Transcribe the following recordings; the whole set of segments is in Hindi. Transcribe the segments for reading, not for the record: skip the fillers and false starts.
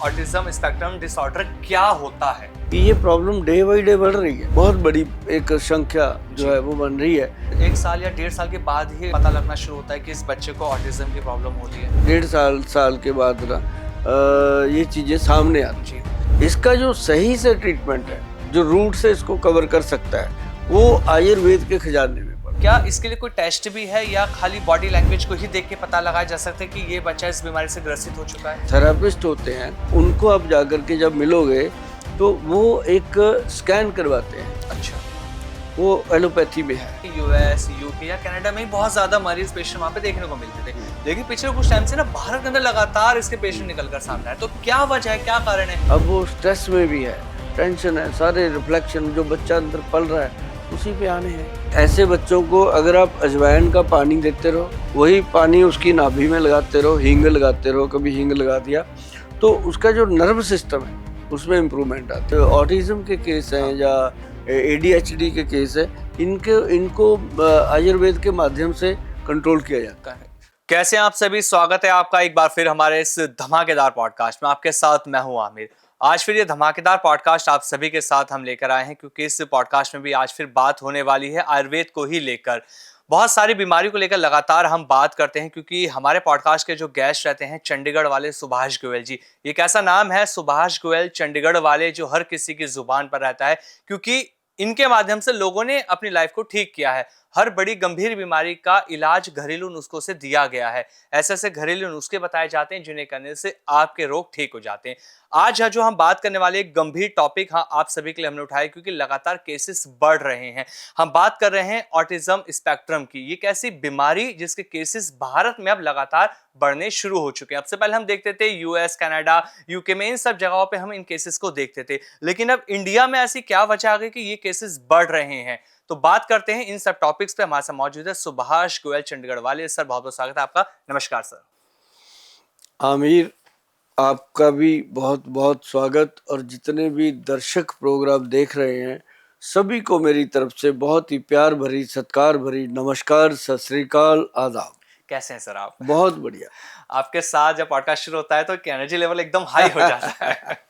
ऑटिज्म स्पेक्ट्रम डिसऑर्डर क्या होता है? कि ये प्रॉब्लम डे बाई डे बढ़ रही है, बहुत बड़ी एक संख्या जो है वो बन रही है। 1 साल या 1.5 साल के बाद ही पता लगना शुरू होता है कि इस बच्चे को ऑटिज्म की प्रॉब्लम हो रही है। 1.5 साल के बाद ना ये चीजें सामने आती जी। हैं। इसका जो सही से ट्रीटमेंट है, जो रूट से इसको कवर कर सकता है, वो आयुर्वेद के खजाने में पड़ा। क्या इसके लिए कोई टेस्ट भी है या खाली बॉडी लैंग्वेज को ही देख के पता लगाया जा सकता है कि ये बच्चा इस बीमारी से ग्रसित हो चुका है? थेरेपिस्ट होते हैं, उनको आप जाकर के जब मिलोगे तो वो एक स्कैन करवाते हैं। अच्छा। वो एलोपैथी में है। यूएस, यूके या कनाडा में बहुत ज्यादा मरीज पेशेंट वहाँ पे देखने को मिलते थे, लेकिन पिछले कुछ टाइम से ना भारत के अंदर लगातार इसके पेशेंट निकल कर सामने आए। तो क्या वजह है, क्या कारण है? अब वो स्ट्रेस में भी है, टेंशन है, सारे रिफ्लेक्शन जो बच्चा अंदर पल रहा है उसी पे आने हैं। ऐसे बच्चों को अगर आप अजवाइन का पानी देते रहो, वही पानी उसकी नाभि में लगाते रहो, हींग लगाते रहो, कभी हींग लगा दिया, तो उसका जो नर्व सिस्टम है उसमें इम्प्रूवमेंट आता है। ऑटिज्म के केस हैं या ADHD के केस है, इनको आयुर्वेद के माध्यम से कंट्रोल किया जाता है। कैसे हैं आप सभी? स्वागत है आपका एक बार फिर हमारे इस धमाकेदार पॉडकास्ट में। आपके साथ मैं हूं आमिर। आज फिर ये धमाकेदार पॉडकास्ट आप सभी के साथ हम लेकर आए हैं, क्योंकि इस पॉडकास्ट में भी आज फिर बात होने वाली है आयुर्वेद को ही लेकर। बहुत सारी बीमारियों को लेकर लगातार हम बात करते हैं, क्योंकि हमारे पॉडकास्ट के जो गेस्ट रहते हैं चंडीगढ़ वाले सुभाष गोयल जी। ये कैसा नाम है, सुभाष गोयल चंडीगढ़ वाले, जो हर किसी की जुबान पर रहता है, क्योंकि इनके माध्यम से लोगों ने अपनी लाइफ को ठीक किया है। हर बड़ी गंभीर बीमारी का इलाज घरेलू नुस्खों से दिया गया है। ऐसे ऐसे घरेलू नुस्खे बताए जाते हैं जिन्हें करने से आपके रोग ठीक हो जाते हैं। आज जो हम बात करने वाले एक गंभीर टॉपिक आप सभी के लिए हमने उठाया, क्योंकि लगातार केसेस बढ़ रहे हैं। हम बात कर रहे हैं ऑटिज्म स्पेक्ट्रम की। ये एक ऐसी बीमारी जिसके केसेस भारत में अब लगातार बढ़ने शुरू हो चुके हैं। अब से पहले हम देखते थे यूएस, कनाडा, यूके में, इन सब जगहों पे हम इन केसेस को देखते थे, लेकिन अब इंडिया में ऐसी क्या वजह आ गई कि ये केसेस बढ़ रहे हैं? तो बात करते हैं इन सब टॉपिक्स पे। हमारे साथ मौजूद है सुभाष गोयल चंडीगढ़ वाले। सर, बहुत बहुत स्वागत है आपका। नमस्कार सर। आमिर, आपका भी बहुत बहुत स्वागत, और जितने भी दर्शक प्रोग्राम देख रहे हैं सभी को मेरी तरफ से बहुत ही प्यार भरी, सत्कार भरी नमस्कार, सत श्री अकाल, आदाब। कैसे हैं सर आप? बहुत बढ़िया। आपके साथ जब पॉडकास्ट शुरू होता है तो एनर्जी लेवल एकदम हाई हो जाता है।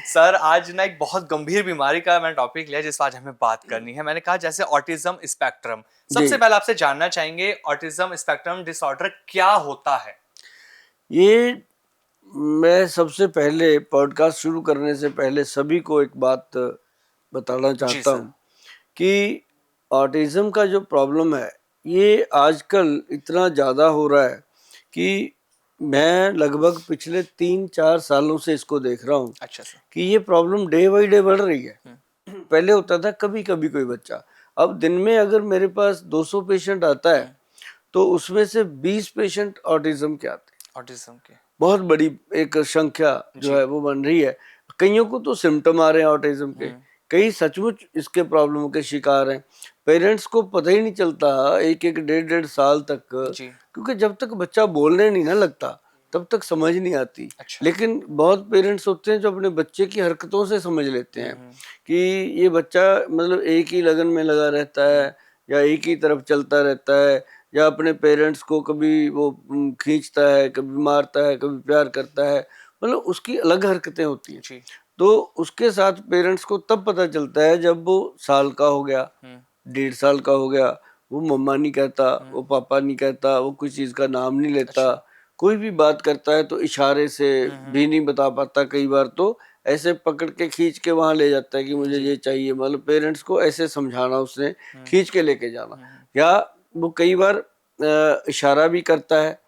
सर, आज ना एक बहुत गंभीर बीमारी का मैंने टॉपिक लिया जिस पर आज हमें बात करनी है। मैंने कहा जैसे ऑटिज्म स्पेक्ट्रम। सबसे पहले आपसे जानना चाहेंगे ऑटिज्म स्पेक्ट्रम डिसऑर्डर क्या होता है? ये मैं सबसे पहले पॉडकास्ट शुरू करने से पहले सभी को एक बात बताना चाहता हूँ कि ऑटिज्म का जो प्रॉब्लम है ये आजकल इतना ज़्यादा हो रहा है कि मैं लगभग पिछले 3-4 सालों से इसको देख रहा हूँ। अच्छा सर। कि ये प्रॉब्लम डे बाई डे बढ़ रही है। पहले होता था कभी कभी कोई बच्चा, अब दिन में अगर मेरे पास 200 पेशेंट आता है तो उसमें से 20 पेशेंट ऑटिज्म के आते हैं। ऑटिज्म के बहुत बड़ी एक संख्या जो है वो बन रही है। कईयों को तो सिम्टम आ रहे हैं ऑटिज्म के, कई सचमुच इसके प्रॉब्लम के शिकार हैं। पेरेंट्स को पता ही नहीं चलता एक एक 1.5 साल तक, क्योंकि जब तक बच्चा बोलने नहीं ना लगता तब तक समझ नहीं आती। अच्छा। लेकिन बहुत पेरेंट्स होते हैं जो अपने बच्चे की हरकतों से समझ लेते हैं कि ये बच्चा मतलब एक ही लगन में लगा रहता है या एक ही तरफ चलता रहता है, या अपने पेरेंट्स को कभी वो खींचता है, कभी मारता है, कभी प्यार करता है, मतलब उसकी अलग हरकतें होती हैं। तो उसके साथ पेरेंट्स को तब पता चलता है जब वो साल का हो गया, 1.5 साल का हो गया, वो मम्मा नहीं कहता, वो पापा नहीं कहता, वो कोई चीज़ का नाम नहीं लेता। कोई भी बात करता है तो इशारे से भी नहीं बता पाता, कई बार तो ऐसे पकड़ के खींच के वहां ले जाता है कि मुझे ये चाहिए, मतलब पेरेंट्स को ऐसे समझाना, उसने खींच के लेके जाना। या वो कई बार इशारा भी करता है,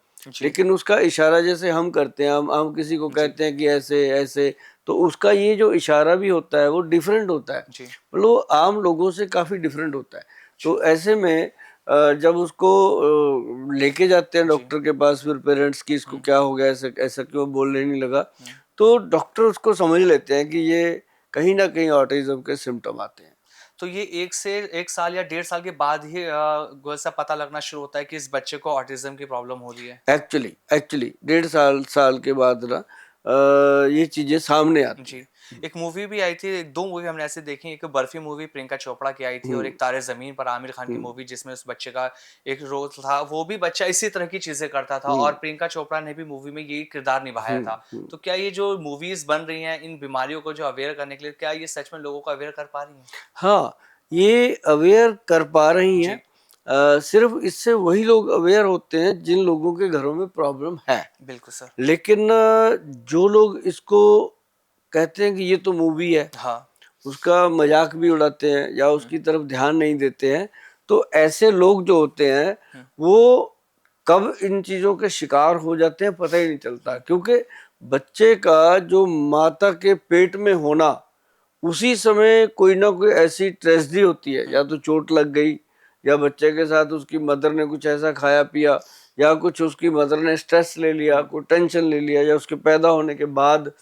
लेकिन उसका इशारा जैसे हम करते हैं, हम किसी को कहते हैं कि ऐसे ऐसे, तो उसका ये जो इशारा भी होता है वो डिफरेंट होता है, मतलब आम लोगों से काफी डिफरेंट होता है। तो ऐसे में जब उसको लेके जाते हैं डॉक्टर के पास, फिर पेरेंट्स की इसको क्या हो गया, ऐसा ऐसा क्यों बोलने नहीं लगा, तो डॉक्टर उसको समझ लेते हैं कि ये कहीं ना कहीं ऑटिज्म के सिम्टम आते हैं। तो ये 1 साल या 1.5 साल के बाद ही वैसा पता लगना शुरू होता है कि इस बच्चे को ऑटिज्म की प्रॉब्लम हो रही है? एक्चुअली 1.5 साल के बाद ना ये चीजें सामने आती जी। हैं। एक मूवी भी आई थी, एक 2 मूवी हमने ऐसे देखी, एक बर्फी मूवी प्रियंका चोपड़ा की आई थी और एक तारे ज़मीन पर आमिर खान की हम्म, मूवी जिसमें उस बच्चे का एक रोल था, वो भी बच्चा इसी तरह की चीज़ें करता था और हम्म, प्रियंका चोपड़ा ने भी मूवी में यही किरदार निभाया हम्म, था। तो क्या ये जो मूवीज़ बन रही हैं इन बीमारियों को जो अवेयर करने के लिए, क्या ये सच में लोगों को अवेयर कर पा रही हैं? हाँ, ये अवेयर कर पा रही हैं। जी, सिर्फ इससे वही लोग अवेयर होते हैं जिन लोगों के घरों में प्रॉब्लम है। बिल्कुल सर। लेकिन जो लोग इसको कहते हैं कि ये तो मूवी है, हाँ। उसका मजाक भी उड़ाते हैं या हुँ, उसकी तरफ ध्यान नहीं देते हैं, तो ऐसे लोग जो होते हैं हुँ, वो कब इन चीजों के शिकार हो जाते हैं पता ही नहीं चलता, हुँ, क्योंकि बच्चे का जो माता के पेट में होना, उसी समय कोई ना कोई ऐसी ट्रेजेडी होती है, हुँ, या तो चोट लग गई, या बच्चे के साथ उसकी मदर ने कुछ ऐसा खाया पिया, या कुछ उसकी मदर ने स्ट्रेस ले लिया, हुँ। कोई टेंशन ले लिया, या उसके पैदा होने के बाद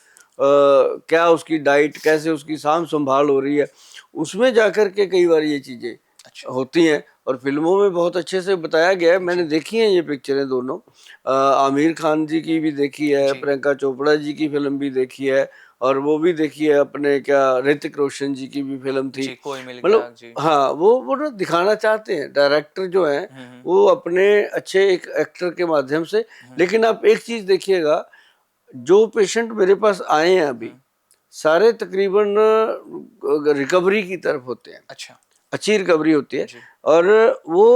क्या उसकी डाइट, कैसे उसकी साम संभाल हो रही है, उसमें जाकर के कई बार ये चीजें अच्छा। होती हैं। और फिल्मों में बहुत अच्छे से बताया गया है, मैंने जी, देखी है ये पिक्चरें दोनों। आमिर खान जी की भी देखी है, जी, प्रियंका चोपड़ा जी की फिल्म भी देखी है, और वो भी देखी है अपने क्या ऋतिक रोशन जी की भी फिल्म थी। जी, कोई मिल गया। मतलब जी। हाँ, वो ना दिखाना चाहते हैं डायरेक्टर जो हैं, हुँ, हुँ, वो अपने अच्छे एक एक्टर के माध्यम से। हुँ, लेकिन आप एक चीज देखिएगा, जो पेशेंट मेरे पास आए हैं अभी, हुँ। सारे तकरीबन रिकवरी की तरफ होते हैं, अच्छा। अच्छी रिकवरी होती है। जी। और वो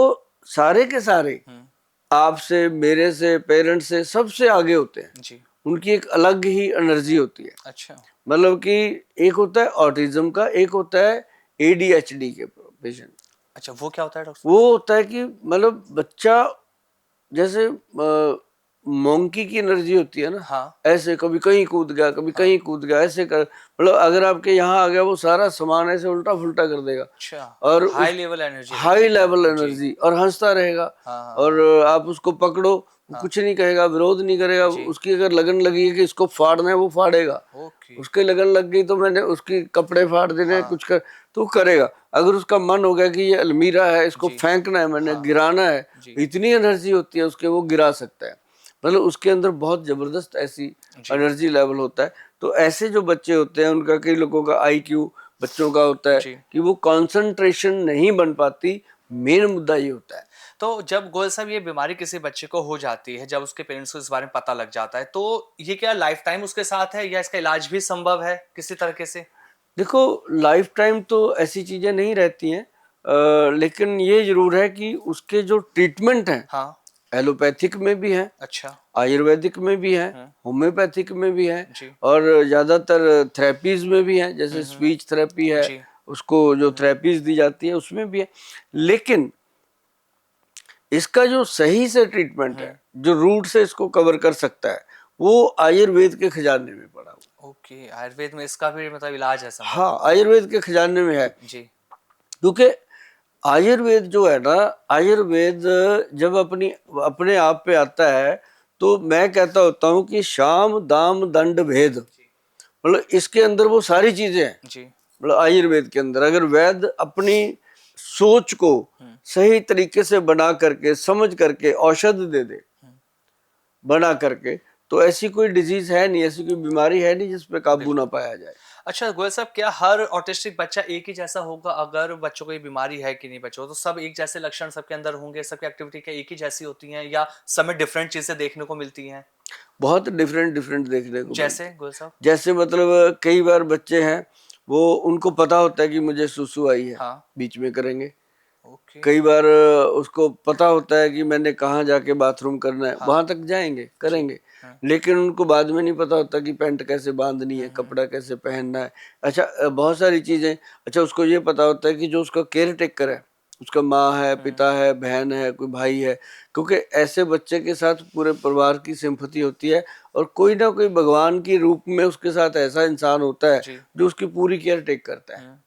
सारे के सारे हुँ, आपसे, मेरे से, पेरेंट्स से सबसे आगे होते हैं। जी। उनकी एक अलग ही एनर्जी होती है। अच्छा। मतलब कि एक होता है ऑटिज्म का, एक होता है एडीएचडी के पेशेंट। अच्छा, वो क्या होता है डॉक्टर साहब? वो होता है कि मतलब बच्चा जैसे मोंकी की एनर्जी होती है ना, हाँ, ऐसे कभी कहीं कूद गया, कभी हाँ। कहीं कूद गया, ऐसे कर, मतलब अगर आपके यहाँ आ गया वो सारा सामान ऐसे उल्टा फुल्टा कर देगा। अच्छा, और हाई उस लेवल एनर्जी हाई रखती है। लेवल जी। एनर्जी, और हंसता रहेगा। हाँ, हाँ, और हाँ। आप उसको पकड़ो, वो हाँ, कुछ नहीं कहेगा, विरोध नहीं करेगा। जी। उसकी अगर लगन लगी है कि इसको फाड़ना है, वो फाड़ेगा। ओके। उसके लगन लग गई तो मैंने उसकी कपड़े फाड़ देने हैं, हाँ, कुछ कर, तो वो करेगा। अगर उसका मन हो गया कि ये अलमीरा है, इसको जी। फेंकना है, मैंने हाँ, गिराना है, जी, इतनी एनर्जी होती है उसके, वो गिरा सकता है। मतलब उसके अंदर बहुत जबरदस्त ऐसी जी, एनर्जी लेवल होता है। तो ऐसे जो बच्चे होते हैं, उनका, कई लोगों का आईक्यू बच्चों का होता है जी। कि वो कंसंट्रेशन नहीं बन पाती। मेन मुद्दा ये होता है। तो जब गोयल साहब ये बीमारी किसी बच्चे को हो जाती है, जब उसके पेरेंट्स को इस बारे में पता लग जाता है, तो ये क्या लाइफ टाइम उसके साथ है या इसका इलाज भी संभव है किसी तरीके से? देखो, लाइफ टाइम तो ऐसी चीजें नहीं रहती हैं, लेकिन ये जरूर है कि उसके जो ट्रीटमेंट हैं, हाँ, एलोपैथिक में भी हैं, अच्छा। आयुर्वेदिक में भी हैं, हुँ, होम्योपैथिक में भी हैं, जी। और ज़्यादातर थेरेपीज में भी हैं, हुँ, जैसे हुँ, स्पीच थेरेपी है, जी। उसको जो हुँ, थेरेपीज दी जाती है उसमें भी है। लेकिन इसका जो सही से ट्रीटमेंट है, हुँ, जो रूट से इसको कवर कर सकता है, वो आयुर्वेद के खजाने में पड़ा हुआ है। ओके, आयुर्वेद में इसका भी मतलब इलाज है संभव? हाँ, आयुर्वेद के खजाने में है। जी, क्योंकि आयुर्वेद जो है ना, आयुर्वेद जब अपनी अपने आप पे आता है, तो मैं कहता होता हूँ कि शाम दाम दंड भेद, जी, मतलब इसके अंदर वो सारी चीजें हैं। जी। मतलब आयुर्वेद के अंदर अगर वैद अपनी सोच को हुँ, सही तरीके से बना करके, समझ करके औषध दे दे, हुँ, बना करके, तो ऐसी कोई डिजीज है नहीं, ऐसी कोई बीमारी है नहीं जिस पे काबू ना बिल्कुल। पाया जाए। अच्छा गोयल साहब, क्या हर ऑटिस्टिक बच्चा एक ही जैसा होगा? अगर बच्चों को ये बीमारी है कि नहीं बच्चों को, तो सब एक जैसे लक्षण सबके अंदर होंगे, सबकी एक्टिविटी क्या एक ही जैसी होती हैं या सब में डिफरेंट चीज़ें देखने को मिलती हैं? बहुत डिफरेंट डिफरेंट देखने को जैसे मिलते हैं। गोयल साहब? जैसे मतलब कई बार बच्चे हैं, वो उनको पता होता है कि मुझे सुसु आई है, हाँ, बीच में करेंगे। ओके। कई बार उसको पता होता है कि मैंने कहाँ जाके बाथरूम करना है, हाँ, वहां तक जाएंगे, जी। करेंगे। हाँ, लेकिन उनको बाद में नहीं पता होता कि पैंट कैसे बांधनी है, हुँ, हुँ, कपड़ा कैसे पहनना है। अच्छा, बहुत सारी चीजें। अच्छा, उसको ये पता होता है कि जो उसका केयर टेकर है, उसका माँ है, हुँ, पिता है, बहन है, कोई भाई है, क्योंकि ऐसे बच्चे के साथ पूरे परिवार की सिंपैथी होती है। और कोई ना कोई भगवान की रूप में उसके साथ ऐसा इंसान होता है जी। जो उसकी पूरी केयर टेक करता है। हुँ,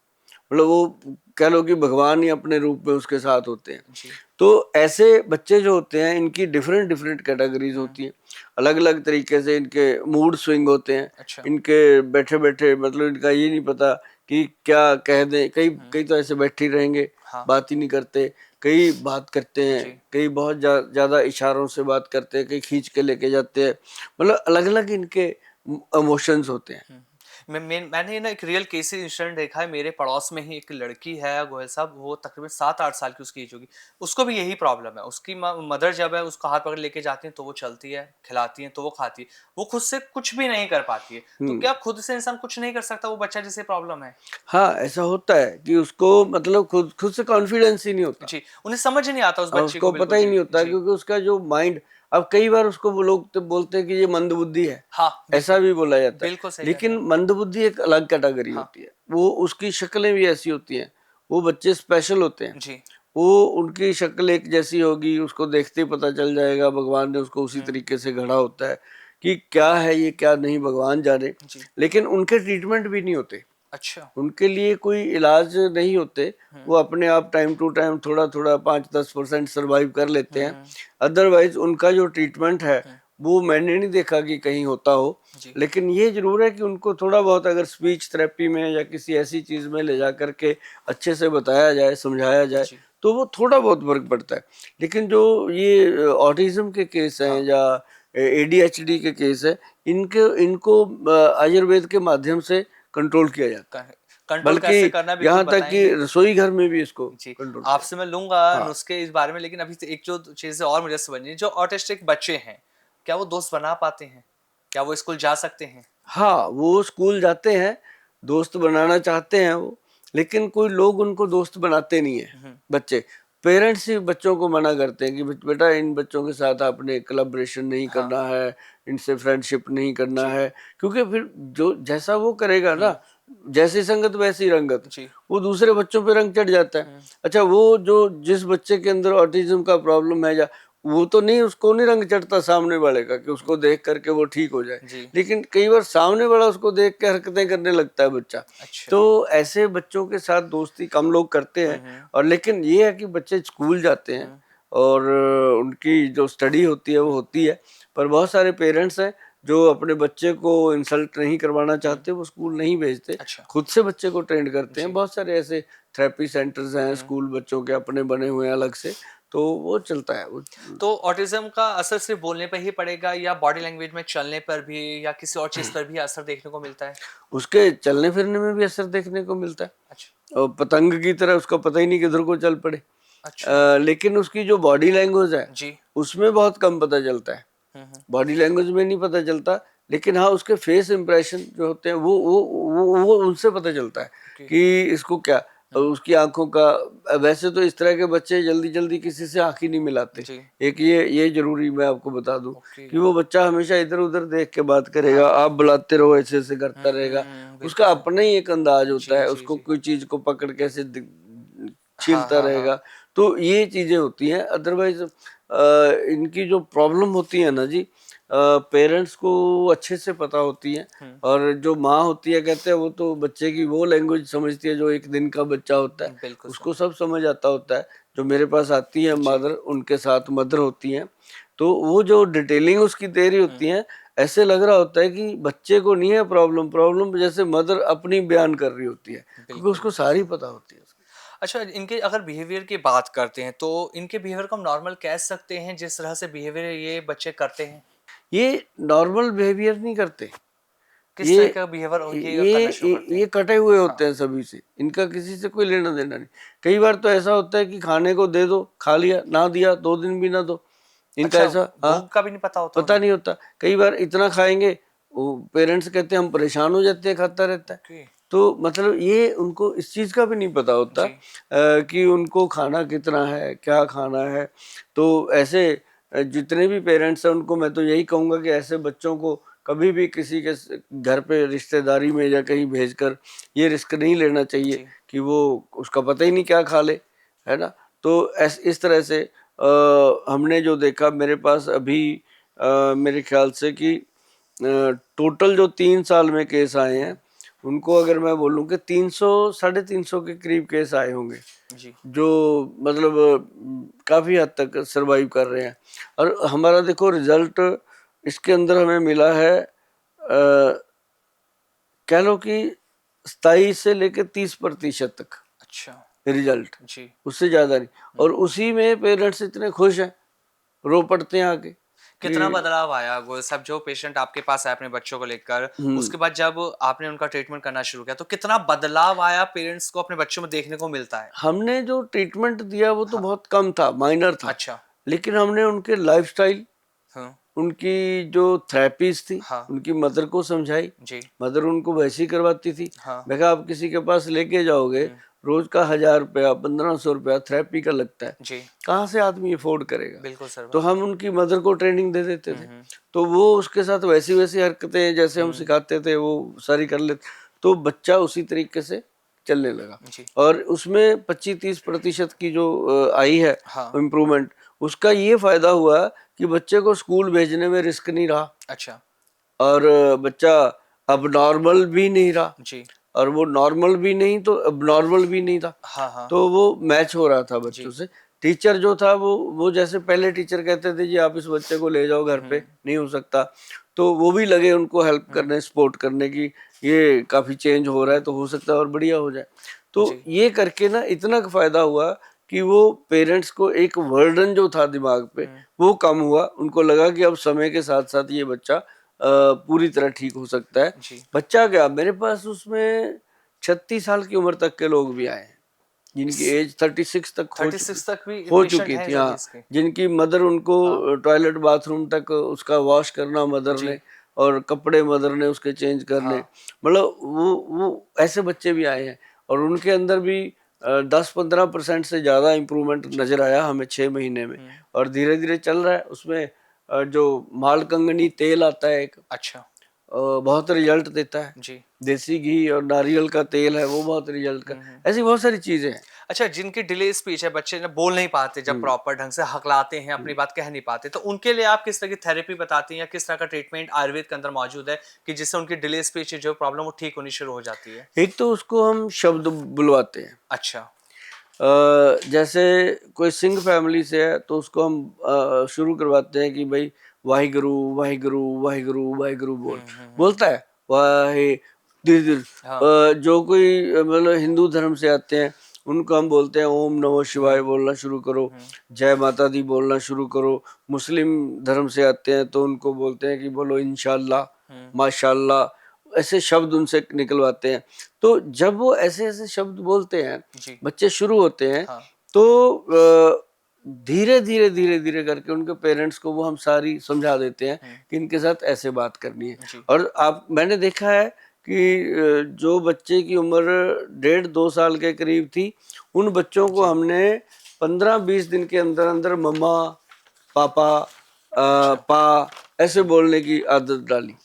मतलब वो, कह लो कि भगवान ही अपने रूप में उसके साथ होते हैं। जी। तो ऐसे बच्चे जो होते हैं, इनकी डिफरेंट डिफरेंट कैटेगरीज हुँ, होती हैं। अलग अलग तरीके से इनके मूड स्विंग होते हैं। अच्छा। इनके बैठे बैठे, मतलब इनका ये नहीं पता कि क्या कह दें। कई हुँ, कई तो ऐसे बैठे ही रहेंगे, हाँ, बात ही नहीं करते। कई बात करते हैं, जी। कई बहुत ज्यादा इशारों से बात करते हैं, कई खींच के लेके जाते हैं। मतलब अलग अलग इनके इमोशंस होते हैं। मैंने ना एक रियल केस इंसिडेंट देखा है। मेरे पड़ोस में ही एक लड़की है गोयल साहब, वो तकरीबन 7-8 साल की उसकी एज होगी। उसको भी यही प्रॉब्लम है। उसकी मदर जब है उसका हाथ पकड़ लेके जाती है तो वो चलती है, खिलाती है तो वो खाती है। वो खुद से कुछ भी नहीं कर पाती है। तो हम्म। क्या खुद से इंसान कुछ नहीं कर सकता, वो बच्चा जिसे प्रॉब्लम है? हाँ, ऐसा होता है कि उसको मतलब खुद खुद से कॉन्फिडेंस ही नहीं होता, जी, उन्हें समझ ही नहीं आता उस और बच्चे को उसको पता बिल्कुल। ही जी, नहीं होता जी। क्योंकि उसका जो माइंड, अब कई बार उसको वो लोग तो बोलते हैं कि ये मंदबुद्धि है, हाँ, ऐसा बिल्कुल। भी बोला जाता है। बिल्कुल सही कह रहे लेकिन हैं। मंदबुद्धि एक अलग कैटेगरी हाँ, होती है, वो उसकी शक्लें भी ऐसी होती हैं, वो बच्चे स्पेशल होते हैं। जी। वो उनकी शक्ल एक जैसी होगी, उसको देखते ही पता चल जाएगा, भगवान ने उसको उसी हुँ, तरीके से गढ़ा होता है कि क्या है ये क्या नहीं भगवान जाने। जी। लेकिन उनके ट्रीटमेंट भी नहीं होते, अच्छा। उनके लिए कोई इलाज नहीं होते, हुँ, वो अपने आप टाइम टू टाइम थोड़ा थोड़ा 5-10% सर्वाइव कर लेते हैं। हुँ, अदरवाइज उनका जो ट्रीटमेंट है हुँ, वो मैंने नहीं देखा कि कहीं होता हो। जी, लेकिन ये जरूर है कि उनको थोड़ा बहुत अगर स्पीच थेरेपी में या किसी ऐसी चीज में ले जा करके अच्छे से बताया जाए, समझाया जाए, जी। तो वो थोड़ा बहुत फर्क पड़ता है। लेकिन जो ये ऑटिज्म के केस हैं हाँ, या एडीएचडी के केस है, इनके इनको आयुर्वेद के माध्यम से कंट्रोल किया जाता है। क कंट्रोल बल्कि कैसे करना है बिल्कुल यहाँ तक कि बताएँगे? रसोई घर में भी इसको जी, कंट्रोल किया आपसे मैं लूँगा जाता है। हाँ। नुस्खे इस बारे में, लेकिन अभी तो एक जो चीज़ें और मुझे समझनी है, जो ऑटिस्टिक बच्चे हैं, क्या वो दोस्त बना पाते हैं? क्या वो स्कूल जा सकते हैं? हाँ, वो स्कूल जाते हैं, दोस्त बनाना चाहते हैं वो, लेकिन कोई लोग उनको दोस्त बनाते नहीं है, हुँ, बच्चे। पेरेंट्स ही बच्चों को मना करते हैं कि बेटा इन बच्चों के साथ आपने कोलैबोरेशन नहीं हाँ, करना है, इनसे फ्रेंडशिप नहीं करना जी, है, क्योंकि फिर जो जैसा वो करेगा हुँ, ना, जैसी संगत वैसी रंगत, जी, वो दूसरे बच्चों पे रंग चढ़ जाता है। हुँ, अच्छा, वो जो जिस बच्चे के अंदर ऑटिज्म का प्रॉब्लम है, या वो तो नहीं, उसको नहीं रंग चढ़ता सामने वाले का कि उसको देख करके वो ठीक हो जाए, जी, लेकिन कई बार सामने वाला उसको देख के हरकतें करने लगता है बच्चा। अच्छा, तो ऐसे बच्चों के साथ दोस्ती कम लोग करते हुँ, हैं। हुँ, और लेकिन ये है कि बच्चे स्कूल जाते हैं हुँ, और उनकी जो स्टडी होती है वो होती है। पर बहुत सारे पेरेंट्स हैं जो अपने बच्चे को इंसल्ट नहीं करवाना हुँ, चाहते, वो स्कूल नहीं भेजते, अच्छा, खुद से बच्चे को ट्रेंड करते हैं। जी, बहुत सारे ऐसे थेरेपी सेंटर्स हैं हुँ। स्कूल बच्चों के अपने बने हुए हैं अलग से, तो वो चलता है वो। तो ऑटिज़्म का असर सिर्फ़ बोलने पे ही पड़ेगा या बॉडी लैंग्वेज में चलने पर भी या किसी और चीज़ पर भी असर देखने को मिलता है? उसके चलने फिरने में भी असर देखने को मिलता है, अच्छा, और पतंग की तरह उसका पता ही नहीं किधर को चल पड़े। अच्छा, लेकिन उसकी जो बॉडी लैंग्वेज है जी, उसमें बहुत कम पता चलता है, हुँ, हुँ, बॉडी लैंग्वेज में नहीं पता चलता। लेकिन हाँ, उसके फेस इंप्रेशन जो होते हैं वो उनसे पता चलता है ओके, कि इसको क्या, और हुँ, उसकी आंखों का। वैसे तो इस तरह के बच्चे जल्दी जल्दी किसी से आंख ही नहीं मिलाते। जी, एक ये जरूरी मैं आपको बता दूं ओके, कि वो बच्चा हमेशा इधर उधर देख के बात हाँ, करेगा, आप बुलाते रहो ऐसे ऐसे हुँ, करता रहेगा। बिल्कुल उसका सही। अपना ही एक अंदाज होता जी, है, जी, उसको जी। कोई चीज को पकड़ के ऐसे हाँ, छीलता हाँ, हाँ। रहेगा। तो ये चीजें होती हैं। अदरवाइज इनकी जो प्रॉब्लम होती है ना जी, पेरेंट्स को अच्छे से पता होती है। हुँ, और जो माँ होती है, कहते हैं वो तो बच्चे की वो लैंग्वेज समझती है जो एक दिन का बच्चा होता है, बिल्कुल सही। उसको सब समझ आता होता है। जो मेरे पास आती है जी, मदर, उनके साथ मदर होती हैं, तो वो जो डिटेलिंग उसकी दे रही हुँ, होती है, ऐसे लग रहा होता है कि बच्चे को नहीं है प्रॉब्लम, प्रॉब्लम जैसे मदर अपनी बयान कर रही होती है, क्योंकि बिल्कुल। उसको सारी पता होती है। अच्छा, इनके अगर बिहेवियर की बात करते हैं, तो इनके बिहेवियर को हम नॉर्मल कह सकते हैं, जिस तरह से बिहेवियर ये बच्चे करते हैं? ये नॉर्मल बिहेवियर नहीं करते, किस ये तरह का बिहेवियर ये करना शुरू करते ये हैं? कटे हुए हाँ, होते हैं सभी से, इनका किसी से कोई लेना देना नहीं। कई बार तो ऐसा होता है कि खाने को दे दो, खा लिया, ना दिया 2 दिन भी ना दो, इनका अच्छा, ऐसा। हाँ, भूख का भी नहीं पता होता पता उन्हें? नहीं होता। कई बार इतना खाएंगे, वो पेरेंट्स कहते हैं हम परेशान हो जाते हैं, खाता रहता है। ओके, तो मतलब ये उनको इस चीज का भी नहीं पता होता जी, कि उनको खाना कितना है, क्या खाना है। तो ऐसे जितने भी पेरेंट्स हैं उनको मैं तो यही कहूंगा कि ऐसे बच्चों को कभी भी किसी के घर पे रिश्तेदारी में या कहीं भेजकर ये रिस्क नहीं लेना चाहिए जी, कि वो उसका पता ही नहीं क्या खा ले, है ना। तो इस तरह से हमने जो देखा मेरे पास अभी, मेरे ख्याल से कि टोटल जो 3 साल में केस आए हैं, उनको अगर मैं बोलूँ कि 300 350 के करीब केस आए होंगे, जी, जो मतलब काफ़ी हद तक सरवाइव कर रहे हैं। और हमारा देखो रिजल्ट इसके अंदर हमें मिला है, कह लो कि 27 से लेकर 30% तक अच्छा, रिजल्ट, जी। उससे ज़्यादा नहीं। हुँ। और उसी में पेरेंट्स इतने खुश हैं, रो पड़ते हैं आके। कितना कि बदलाव आया गोयल साहब, जो पेशेंट आपके पास आए अपने बच्चों को लेकर, उसके बाद जब आपने उनका ट्रीटमेंट करना शुरू किया तो कितना बदलाव आया पेरेंट्स को अपने बच्चों में देखने को मिलता है? हमने जो ट्रीटमेंट दिया वो तो हाँ। बहुत कम था, माइनर था, अच्छा। लेकिन हमने उनके लाइफस्टाइल, हाँ। उनकी जो थेरेपीज थी, हाँ। उनकी मदर को समझाई। जी। मदर उनको वैसे ही करवाती थी। हाँ। मैं कहा आप किसी के पास लेके जाओगे, रोज का 1000 रुपया 1500 रुपया थेरेपी का लगता है, जी। कहाँ से आदमी अफोर्ड करेगा। बिल्कुल सर। तो हम उनकी मदर को ट्रेनिंग दे देते थे, तो वो उसके साथ वैसी वैसी हरकतें जैसे हम सिखाते थे वो सारी कर लेते, तो बच्चा उसी तरीके से चलने लगा। जी। और उसमें 25-30% की जो आई है हाँ। इम्प्रूवमेंट, उसका ये फायदा हुआ कि बच्चे को स्कूल भेजने में रिस्क नहीं रहा, अच्छा। और बच्चा अब नॉर्मल भी नहीं रहा, जी। और वो नॉर्मल भी नहीं तो अब नॉर्मल भी नहीं था, हाँ। हाँ। तो वो मैच हो रहा था बच्चों जी। से। टीचर जो था वो जैसे पहले टीचर कहते थे जी आप इस बच्चे को ले जाओ घर पे, नहीं हो सकता, तो वो भी लगे उनको हेल्प करने, सपोर्ट करने की, ये काफी चेंज हो रहा है तो हो सकता है और बढ़िया हो जाए। तो जी। ये करके ना इतना फायदा हुआ कि वो पेरेंट्स को एक वर्डन जो था दिमाग पे वो कम हुआ, उनको लगा कि अब समय के साथ साथ ये बच्चा पूरी तरह ठीक हो सकता है। जी। बच्चा क्या, मेरे पास उसमें 36 साल की उम्र तक के लोग भी आए हैं जिनकी इस एज 36 तक 36 तक भी हो पेशेंट चुकी हैं थी। अभी हाँ, इसके? जिनकी मदर उनको हाँ। टॉयलेट बाथरूम तक उसका वॉश करना मदर जी। ने, और कपड़े मदर ने उसके चेंज करने, हाँ। मतलब वो ऐसे बच्चे भी आए हैं, और उनके अंदर भी 10-15% से ज़्यादा इम्प्रूवमेंट जी। नज़र आया हमें 6 महीने में। और धीरे धीरे चल रहा है। उसमें जो मालकंगनी तेल आता है एक, अच्छा। बहुत रिजल्ट देता है। जी। देसी घी और नारियल का तेल है वो बहुत रिजल्ट का, ऐसी बहुत सारी चीजें हैं। अच्छा, जिनकी डिले स्पीच है, बच्चे ना बोल नहीं पाते, जब हम्म, प्रॉपर ढंग से हकलाते हैं, अपनी बात कह नहीं पाते, तो उनके लिए आप किस तरह की थेरेपी बताती हैं या किस तरह का ट्रीटमेंट आयुर्वेद के अंदर मौजूद है कि जिससे उनकी डिले स्पीच जो प्रॉब्लम वो ठीक होनी शुरू हो जाती है? एक तो उसको हम शब्द बुलवाते हैं। अच्छा। जैसे कोई सिंह फैमिली से है तो उसको हम शुरू करवाते हैं कि भाई वाहिगुरु वाहिगुरु वाहिगुरु वाहिगुरु बोलता है, वाहे धीरे धीरे। हाँ। जो कोई मतलब हिंदू धर्म से आते हैं उनको हम बोलते हैं ओम नमः शिवाय बोलना शुरू करो, जय माता दी बोलना शुरू करो। मुस्लिम धर्म से आते हैं तो उनको बोलते हैं कि बोलो इंशाल्लाह, माशाल्लाह, ऐसे शब्द उनसे निकलवाते हैं। तो जब वो ऐसे ऐसे शब्द बोलते हैं, जी। बच्चे शुरू होते हैं, हाँ। तो धीरे धीरे धीरे धीरे करके उनके पेरेंट्स को वो हम सारी समझा देते हैं कि इनके साथ ऐसे बात करनी है। जी। और आप, मैंने देखा है कि जो बच्चे की उम्र 1.5-2 साल के करीब थी, उन बच्चों को जी। हमने 15-20 दिन के अंदर अंदर मम्मा, पापा, अच्छा। पा ऐसे बोलने की आदत डाली।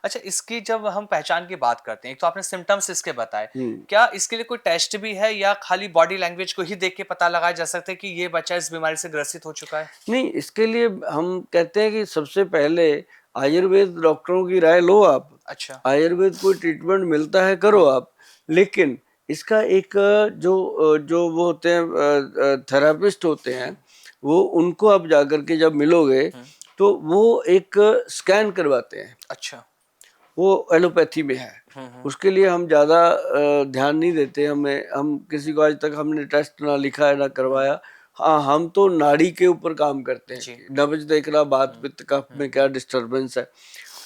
अच्छा, इसकी जब हम पहचान की बात करते हैं, एक तो आपने सिम्टम्स इसके बताए, हम्म। क्या इसके लिए कोई टेस्ट भी है या खाली बॉडी लैंग्वेज को ही देख के पता लगाया जा सकता है कि ये बच्चा इस बीमारी से ग्रसित हो चुका है? नहीं, इसके लिए हम कहते हैं कि सबसे पहले आयुर्वेद डॉक्टरों की राय लो आप। अच्छा। आयुर्वेद कोई ट्रीटमेंट मिलता है करो आप, लेकिन इसका एक जो वो होते हैं थेरेपिस्ट होते हैं, वो उनको आप जाकर के जब मिलोगे तो वो एक स्कैन करवाते हैं। अच्छा। वो एलोपैथी में है, उसके लिए हम ज़्यादा ध्यान नहीं देते। हम किसी को आज तक हमने टेस्ट ना लिखा है ना करवाया। हाँ, हम तो नाड़ी के ऊपर काम करते हैं जी। कि नब्ज देखना, बात पित्त कफ में क्या डिस्टरबेंस है,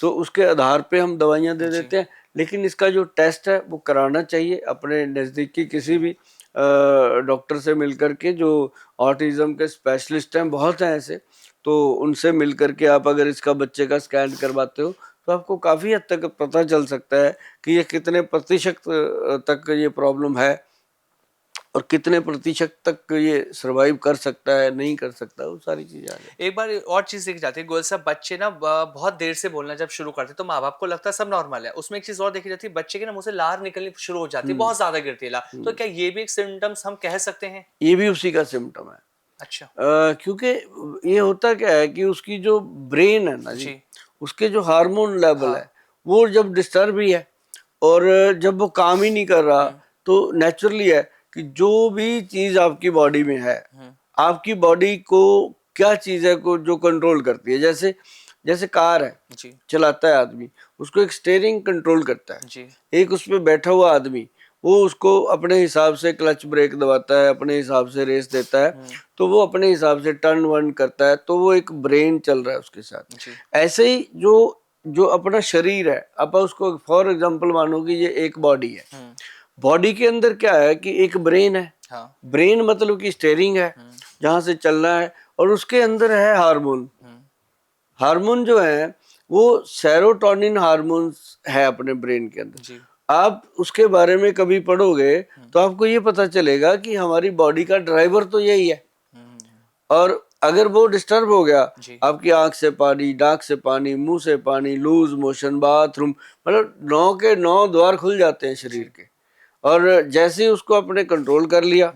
तो उसके आधार पे हम दवाइयाँ दे जी। देते हैं। लेकिन इसका जो टेस्ट है वो कराना चाहिए अपने नज़दीकी किसी भी डॉक्टर से मिल करके, जो ऑटिज्म के स्पेशलिस्ट हैं, बहुत हैं ऐसे, तो उनसे मिल करके आप अगर इसका बच्चे का स्कैन करवाते हो तो आपको काफ़ी हद तक पता चल सकता है कि ये कितने प्रतिशत तक ये प्रॉब्लम है, और कितने प्रतिशत तक ये सरवाइव कर सकता है, नहीं कर सकता, वो सारी चीज़ें आ जाती एक बार और चीज देखी जाती है गोयल साहब, बच्चे ना बहुत देर से बोलना जब शुरू करते हैं तो माँ बाप को लगता है सब नॉर्मल है। उसमें एक चीज और देखी जाती है, बच्चे के ना मुंह से लार निकलनी शुरू हो जाती है, बहुत ज्यादा गिरती है लार, तो क्या ये भी एक सिम्टम्स हम कह सकते हैं? है। ये भी उसी का सिम्टम है। अच्छा। क्योंकि ये होता क्या है कि उसकी जो ब्रेन है ना जी, जी। उसके जो हार्मोन लेवल हाँ। है वो जब डिस्टर्ब ही है, और जब वो काम ही नहीं कर रहा, तो नेचुरली है कि जो भी चीज आपकी बॉडी में है, आपकी बॉडी को क्या चीज है को जो कंट्रोल करती है, जैसे जैसे कार है, जी। चलाता है आदमी, उसको एक स्टीयरिंग कंट्रोल करता है। जी। एक उस पे बैठा हुआ आदमी, वो उसको अपने हिसाब से क्लच ब्रेक दबाता है, अपने हिसाब से रेस देता है, तो वो अपने हिसाब से टर्न वर्न करता है, तो वो एक ब्रेन चल रहा है उसके साथ। जी। ऐसे ही जो जो अपना शरीर है, आप उसको फॉर एग्जांपल मानो कि ये एक बॉडी है, बॉडी के अंदर क्या है कि एक ब्रेन है, हाँ। ब्रेन मतलब कि स्टेयरिंग है जहां से चलना है, और उसके अंदर है हार्मोन। हार्मोन जो है वो सेरोटोनिन हार्मोन है अपने ब्रेन के अंदर। जी। आप उसके बारे में कभी पढ़ोगे तो आपको ये पता चलेगा कि हमारी बॉडी का ड्राइवर तो यही है, और अगर वो डिस्टर्ब हो गया, जी। आपकी आंख से पानी, नाक से पानी, मुंह से पानी, लूज मोशन, बाथरूम, मतलब 9 के 9 द्वार खुल जाते हैं शरीर के। और जैसे ही उसको अपने कंट्रोल कर लिया,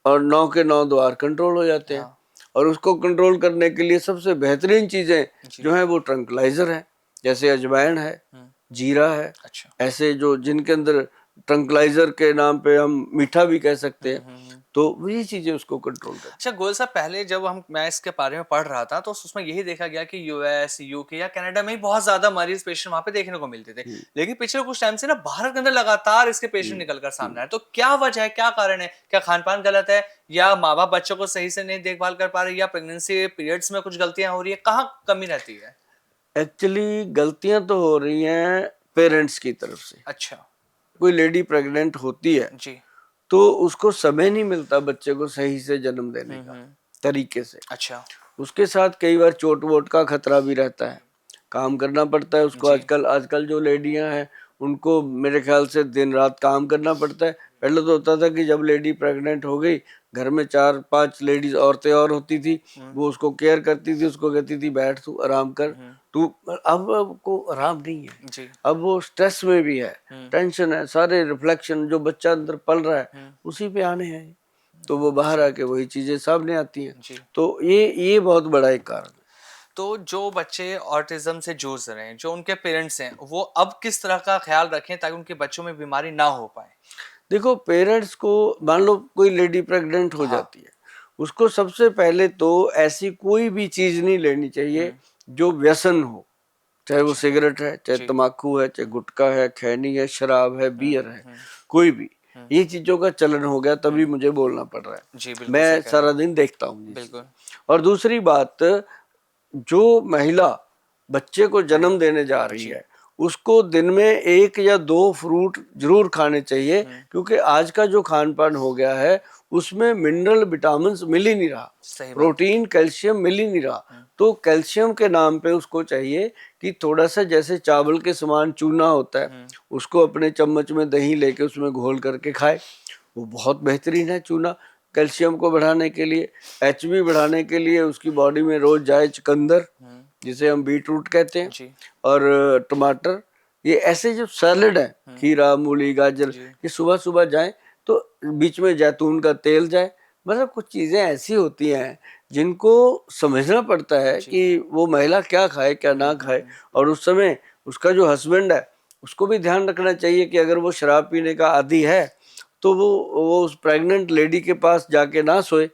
और 9 के 9 द्वार कंट्रोल हो जाते हैं। हाँ। और उसको कंट्रोल करने के लिए सबसे बेहतरीन चीजें जी। जो है वो ट्रंकलाइजर है, जैसे अजवाइन है, जीरा है, अच्छा। ऐसे जो जिनके अंदर ट्रंकलाइजर के नाम पे हम मीठा भी कह सकते हैं, तो वही चीजें उसको कंट्रोल करती हैं। अच्छा गोयल साहब, पहले जब मैं इसके बारे में पढ़ रहा था तो उसमें यही देखा गया कि यूएस, यूके या कनाडा में ही बहुत ज्यादा मरीज पेशेंट वहां पे देखने को मिलते थे, लेकिन पिछले कुछ टाइम से ना भारत के अंदर लगातार इसके पेशेंट निकल कर सामने आए। तो क्या वजह है, क्या कारण है? क्या खान पान गलत है, या माँ बाप बच्चों को सही से नहीं देखभाल कर पा रहे, या प्रेगनेंसी पीरियड्स में कुछ गलतियां हो रही है? कहाँ कमी रहती है? एक्चुअली गलतियां तो हो रही हैं पेरेंट्स की तरफ से। अच्छा। कोई लेडी प्रेग्नेंट होती है जी। तो उसको समय नहीं मिलता बच्चे को सही से जन्म देने का तरीके से। अच्छा। उसके साथ कई बार चोट वोट का खतरा भी रहता है, काम करना पड़ता है उसको। जी। आजकल आजकल जो लेडियां हैं उनको मेरे ख्याल से दिन रात काम करना पड़ता है। पहले तो होता था कि जब लेडी प्रेग्नेंट हो गई, घर में 4-5 लेडीज औरतें और होती थी, वो उसको केयर करती थी, उसको कहती थी बैठ तू आराम कर तू। अब को आराम नहीं है, जी। अब वो स्ट्रेस में भी है, टेंशन है, सारे रिफ्लेक्शन जो बच्चा अंदर पल रहा है उसी पे आने हैं, तो वो बाहर आके वही चीजें सामने आती हैं। जी। तो ये बहुत बड़ा एक कारण है। तो जो बच्चे ऑटिज्म से जूझ रहे हैं, जो उनके पेरेंट्स हैं, वो अब किस तरह का ख्याल रखें ताकि उनके बच्चों में बीमारी ना हो पाए? देखो पेरेंट्स को, मान लो कोई लेडी प्रेग्नेंट हो हाँ। जाती है, उसको सबसे पहले तो ऐसी कोई भी चीज नहीं लेनी चाहिए जो व्यसन हो, चाहे वो अच्छा। सिगरेट है, चाहे जी। तम्बाकू है, चाहे गुटखा है, खैनी है, शराब है, बियर है, कोई भी। ये चीजों का चलन हो गया तभी मुझे बोलना पड़ रहा है, जी, बिल्कुल सही मैं कह रहे सारा हैं। दिन देखता हूँ ये चीज़। बिल्कुल। और दूसरी बात, जो महिला बच्चे को जन्म देने जा रही जी। है उसको दिन में 1 या 2 फ्रूट जरूर खाने चाहिए, क्योंकि आज का जो खान पान हो गया है उसमें मिनरल विटामिन मिल ही नहीं रहा, सही बात। प्रोटीन कैल्शियम मिल ही नहीं रहा। तो कैल्शियम के नाम पे उसको चाहिए कि थोड़ा सा जैसे चावल के समान चूना होता है, उसको अपने चम्मच में दही लेके उसमें घोल करके खाए, वो बहुत बेहतरीन है चूना कैल्शियम को बढ़ाने के लिए। एचबी बढ़ाने के लिए उसकी बॉडी में रोज जाए चुकंदर, जिसे हम बीट रूट कहते हैं, जी। और टमाटर, ये ऐसे जो सैलेड है, खीरा, मूली, गाजर, जी। ये सुबह सुबह जाए, तो बीच में जैतून का तेल जाए। मतलब कुछ चीज़ें ऐसी होती हैं जिनको समझना पड़ता है जी। कि वो महिला क्या खाए क्या ना खाए। और उस समय उसका जो हस्बैंड है उसको भी ध्यान रखना चाहिए कि अगर वो शराब पीने का आदी है तो वो उस प्रेग्नेंट लेडी के पास जाके ना सोए,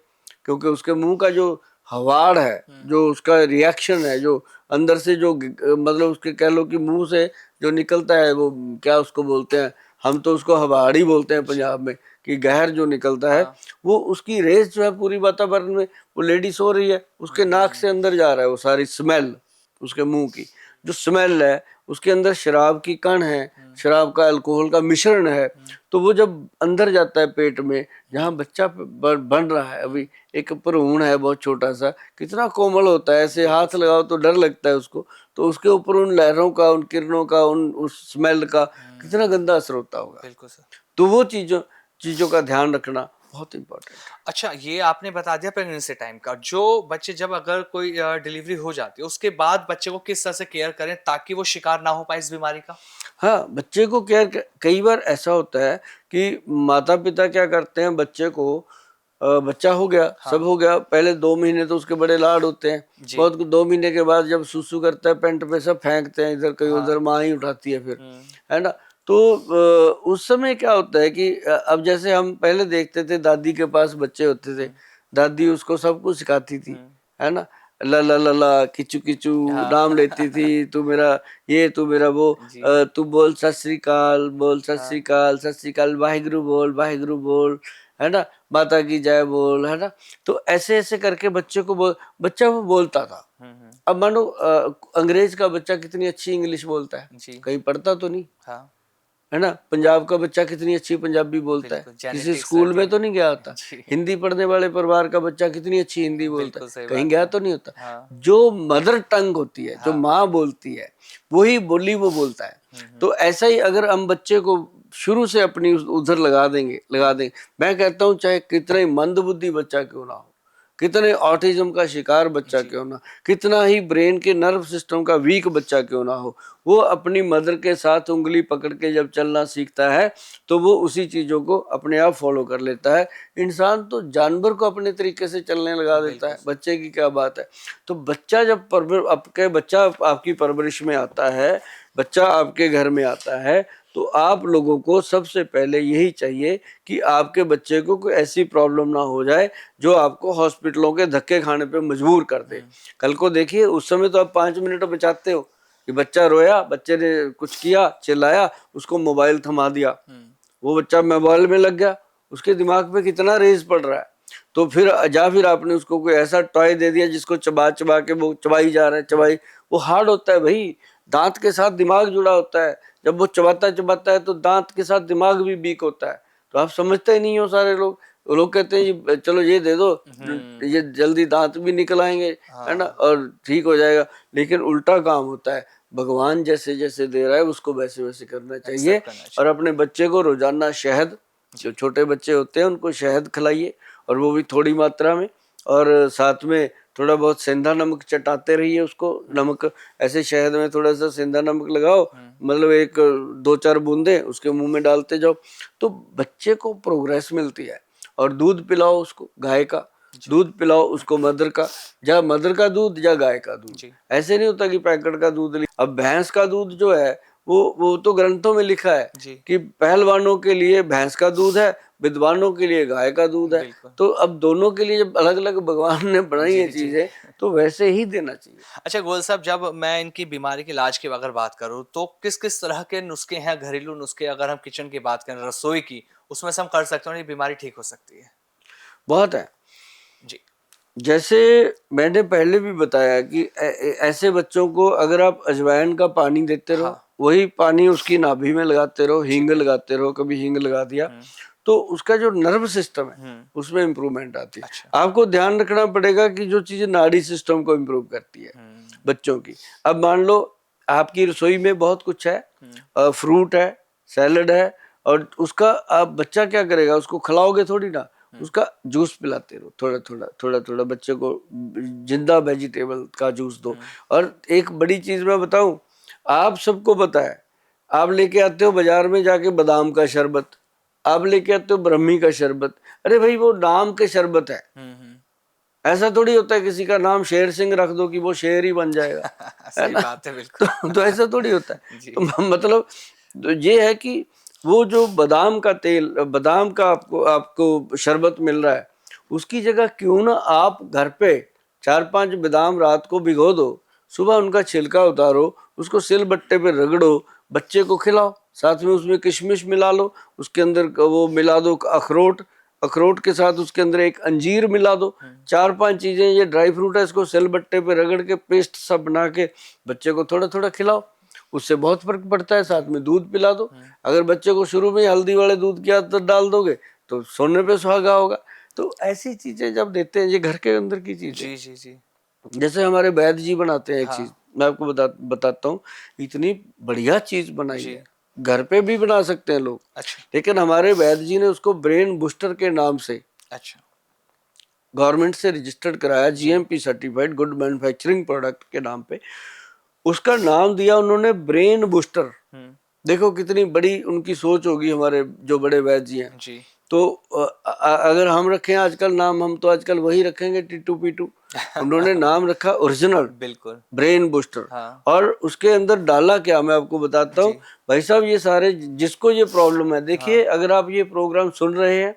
क्योंकि उसके मुंह का जो हवाड़ है, जो उसका रिएक्शन है, जो अंदर से जो मतलब उसके कह लो कि मुंह से जो निकलता है, वो क्या उसको बोलते हैं, हम तो उसको हवाड़ ही बोलते हैं पंजाब में, कि गहर जो निकलता है, वो उसकी रेस जो है पूरी वातावरण में, वो लेडी सो रही है, उसके नाक से अंदर जा रहा है वो सारी स्मेल, उसके मुंह की जो स्मेल है, उसके अंदर शराब की कण है, शराब का अल्कोहल का मिश्रण है। तो वो जब अंदर जाता है पेट में, जहाँ बच्चा बन रहा है, अभी एक भ्रूण है बहुत छोटा सा, कितना कोमल होता है, ऐसे हाथ लगाओ तो डर लगता है उसको, तो उसके ऊपर उन लहरों का, उन किरणों का, उस स्मेल का कितना गंदा असर होता होगा। बिल्कुल सर। तो वो चीजों का ध्यान रखना बहुत इम्पोर्टेंट है। अच्छा, ये आपने बता दिया प्रेगनेंसी टाइम का। जो बच्चे जब अगर कोई डिलीवरी हो जाती है उसके बाद बच्चे को किस तरह से केयर करें ताकि वो शिकार ना हो पाए इस बीमारी का? हाँ, बच्चे को केयर, कई बार ऐसा होता है कि माता पिता क्या करते हैं, बच्चे को बच्चा हो गया, सब हो गया, पहले 2 महीने तो उसके बड़े लाड होते हैं, बहुत 2 महीने के बाद जब सुसु करता है पेंट पे सब फेंकते हैं इधर कहीं उधर, माँ ही उठाती है फिर, है ना। तो उस समय क्या होता है कि अब जैसे हम पहले देखते थे दादी के पास बच्चे होते थे, दादी उसको सब कुछ सिखाती थी, है ना। ला ला ला ला किचू किचू नाम लेती थी, तू मेरा ये तू मेरा वो, जी। तू बोल सत श्री अकाल, बोल सत श्री अकाल, सत श्री अकाल, वाहिगुरु बोल, है ना, माता की जय बोल, है ना। तो ऐसे ऐसे करके बच्चे को बच्चा वो बोलता था। अब मानो अंग्रेज का बच्चा कितनी अच्छी इंग्लिश बोलता है, जी। कहीं पढ़ता तो नहीं, हाँ। है ना। पंजाब का बच्चा कितनी अच्छी पंजाबी बोलता है, बिल्कुल, किसी जेनेटिक्स स्कूल रहती में है तो ना। नहीं गया होता। जी। हिंदी पढ़ने वाले परिवार का बच्चा कितनी अच्छी हिंदी बोलता बिल्कुल है, सही कहीं बात गया है। तो नहीं होता। हाँ। जो मदर टंग होती है, जो हाँ। माँ बोलती है, वही बोली वो बोलता है। तो ऐसा ही अगर हम बच्चे को शुरू से अपनी उधर लगा देंगे, मैं कहता हूँ चाहे कितना ही मंदबुद्धि बच्चा क्यों ना हो, कितने ऑटिज्म का शिकार बच्चा क्यों ना, कितना ही ब्रेन के नर्व सिस्टम का वीक बच्चा क्यों ना हो, वो अपनी मदर के साथ उंगली पकड़ के जब चलना सीखता है तो वो उसी चीजों को अपने आप फॉलो कर लेता है। इंसान तो जानवर को अपने तरीके से चलने लगा देता है, बच्चे की क्या बात है। तो बच्चा जब बच्चा आपकी परवरिश में आता है, बच्चा आपके घर में आता है, तो आप लोगों को सबसे पहले यही चाहिए कि आपके बच्चे को कोई ऐसी प्रॉब्लम ना हो जाए जो आपको हॉस्पिटलों के धक्के खाने पे मजबूर कर दे। कल को देखिए, उस समय तो आप 5 मिनट बचाते हो कि बच्चा रोया, बच्चे ने कुछ किया, चिल्लाया, उसको मोबाइल थमा दिया, वो बच्चा मोबाइल में लग गया, उसके दिमाग पे कितना रेज पड़ रहा है। तो फिर आपने उसको कोई ऐसा टॉय दे दिया जिसको चबा चबा के वो चबाई जा रहा है, वो हार्ड होता है भाई, दांत के साथ दिमाग जुड़ा होता है, जब वो चबाता है तो दांत के साथ दिमाग भी वीक होता है। तो आप समझते ही नहीं हो सारे लोग, वो लोग कहते हैं ये चलो ये दे दो, ये जल्दी दांत भी निकल आएंगे, है ना, और ठीक हो जाएगा। लेकिन उल्टा काम होता है, भगवान जैसे जैसे दे रहा है उसको वैसे वैसे करना चाहिए। और अपने बच्चे को रोजाना शहद, जो छोटे बच्चे होते हैं उनको शहद खिलाइए, और वो भी थोड़ी मात्रा में, और साथ में थोड़ा बहुत सेंधा नमक चटाते रहिए उसको। नमक ऐसे शहद में थोड़ा सा सेंधा नमक लगाओ, मतलब 1-2-4 बूंदे उसके मुंह में डालते जाओ, तो बच्चे को प्रोग्रेस मिलती है। और दूध पिलाओ उसको, गाय का दूध पिलाओ उसको, मदर का दूध या गाय का दूध। ऐसे नहीं होता कि पैकेट का दूध अब भैंस का दूध जो है वो तो ग्रंथों में लिखा है कि पहलवानों के लिए भैंस का दूध है, विद्वानों के लिए गाय का दूध है। तो अब दोनों के लिए जब अलग अलग भगवान ने बनाई है चीजें, तो वैसे ही देना चाहिए। अच्छा गोयल साहब, जब मैं इनकी बीमारी के इलाज की अगर बात करूं तो किस किस तरह के नुस्खे हैं, घरेलू नुस्खे, अगर हम किचन की बात करें, रसोई की, उसमें से हम कर सकते हैं ये बीमारी ठीक हो सकती है? बहुत है जी। जैसे मैंने पहले भी बताया कि ऐसे बच्चों को अगर आप अजवाइन का पानी देते रहो, वही पानी उसकी नाभि में लगाते रहो, हींग लगाते रहो, कभी हींग लगा दिया, तो उसका जो नर्व सिस्टम है उसमें इंप्रूवमेंट आती है। आपको ध्यान रखना पड़ेगा कि जो चीजें नाड़ी सिस्टम को इंप्रूव करती है बच्चों की। अब मान लो आपकी रसोई में बहुत कुछ है, फ्रूट है, सैलड है, और उसका आप बच्चा क्या करेगा, उसको खिलाओगे थोड़ी ना, उसका जूस पिलाते रहो, थोड़ा बच्चे को जिंदा वेजिटेबल का जूस दो। और एक बड़ी चीज मैं बताऊं, आप सबको पता है, आप लेके आते हो बाजार में जाके बादाम का शरबत, आप लेके आते हो ब्रह्मी का शरबत, अरे भाई वो नाम के शरबत है, ऐसा थोड़ी होता है किसी का नाम शेर सिंह रख दो कि वो शेर ही बन जाएगा। सही बात है, बिल्कुल। तो ऐसा थोड़ी होता है। तो मतलब तो ये है कि वो जो बादाम का तेल, बादाम का आपको शरबत मिल रहा है, उसकी जगह क्यों ना आप घर पे 4-5 बादाम रात को भिगो दो, सुबह उनका छिलका उतारो, उसको सिल बट्टे पे रगड़ो, बच्चे को खिलाओ, साथ में उसमें किशमिश मिला लो, उसके अंदर वो मिला दो अखरोट के साथ उसके अंदर एक अंजीर मिला दो, 4-5 चीजें, ये ड्राई फ्रूट है, इसको सिल बट्टे पे रगड़ के पेस्ट सब बना के बच्चे को थोड़ा थोड़ा खिलाओ, उससे बहुत फर्क पड़ता है। साथ में दूध पिला दो। अगर बच्चे को शुरू में हल्दी वाले दूध की आदत डाल दोगे तो सोने पे सुहागा होगा। तो ऐसी चीजें जब देते हैं, ये घर के अंदर की चीज है। जी। जैसे हमारे वैद्य जी बनाते हैं एक चीज, मैं आपको बताता हूँ, इतनी बढ़िया चीज बनाई है, घर पे भी बना सकते हैं लोग। अच्छा। लेकिन हमारे वैद्य जी ने उसको ब्रेन बूस्टर के नाम से, अच्छा, गवर्नमेंट से रजिस्टर्ड कराया, GMP certified good manufacturing product के नाम पे, उसका नाम दिया उन्होंने ब्रेन बूस्टर। देखो कितनी बड़ी उनकी सोच होगी, हमारे जो बड़े वैद्य जी हैं जी। तो अगर हम रखें आजकल नाम, हम तो आजकल वही रखेंगे टीटू पीटू। उन्होंने नाम रखा ओरिजिनल, बिल्कुल, ब्रेन बूस्टर। हाँ। और उसके अंदर डाला क्या, मैं आपको बताता हूँ भाई साहब। ये सारे जिसको ये प्रॉब्लम है, देखिए, हाँ, अगर आप ये प्रोग्राम सुन रहे हैं,